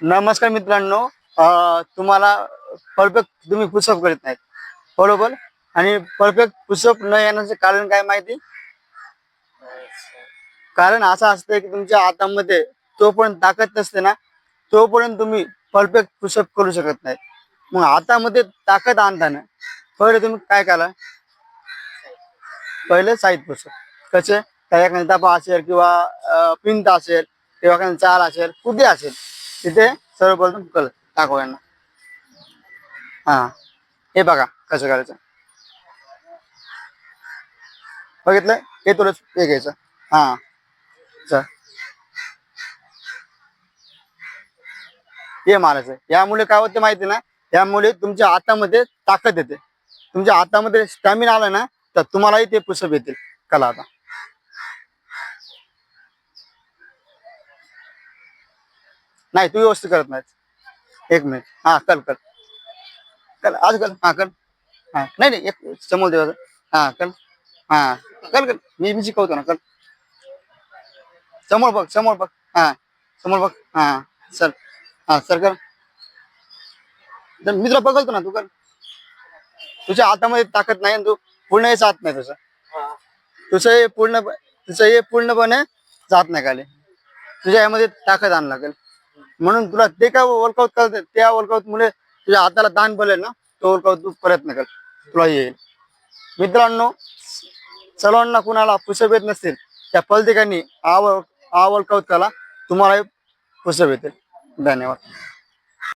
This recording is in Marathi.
नमस्कार मित्रांनो. तुम्हाला परफेक्ट तुम्ही पुशअप करत नाहीत, बरोबर. आणि परफेक्ट पुशअप न येण्याचे कारण काय माहिती? कारण असं असतं की तुमच्या हातामध्ये जोपर्यंत ताकद नसते ना, तोपर्यंत तुम्ही परफेक्ट पुशअप करू शकत नाही. मग हातामध्ये ताकद आणताना पहिले तुम्ही काय करा, पहिले साईड पुशअप कसे, त्या एखादा डबा असेल किंवा पिंत असेल किंवा एखादा चाल असेल, कुठे असेल तिथे सर्वप्रथम कल टाकू यांना. हा, हे बघा कसं करायचं. बघितलं? हे थोडं हे घ्यायचं. हा, चल हे मारायचं. यामुळे काय होतं माहिती ना, यामुळे तुमच्या हातामध्ये ताकद येते. तुमच्या हातामध्ये स्टॅमिना आला ना, तर तुम्हालाही ते पुशअप येतील. कला आता नाही, तू व्यवस्थित करत नाही. एक मिनिट. हा, कर कर कर आज कर. हा कर. हा, नाही नाही, एक समोर देवाचं. हा कर. हा, कर कर. मी शिकवतो ना, कर. समोर बघ, समोर बघ. हा, समोर बघ. हा, सर. हा, सर कर. मी तुला बघलतो ना, तू कर. तुझ्या हातामध्ये ताकद नाही आणि तू पूर्ण हे जात नाही तुझं. तुझं हे पूर्णपणे जात नाही खाली. तुझ्या यामध्ये ताकद आण लागेल. म्हणून तुला ते काय वर्कआउट करते, त्या वर्कआउट मुळे तुझ्या हाताला ताण पडेल ना, तो वर्कआउट तू प्रयत्न कर, तुला येईल. मित्रांनो, सर्वांना कुणाला पुशअप येत नसतील त्या प्रत्येकाने हा वर्कआउट करा, तुम्हाला पुशअप येतील. धन्यवाद.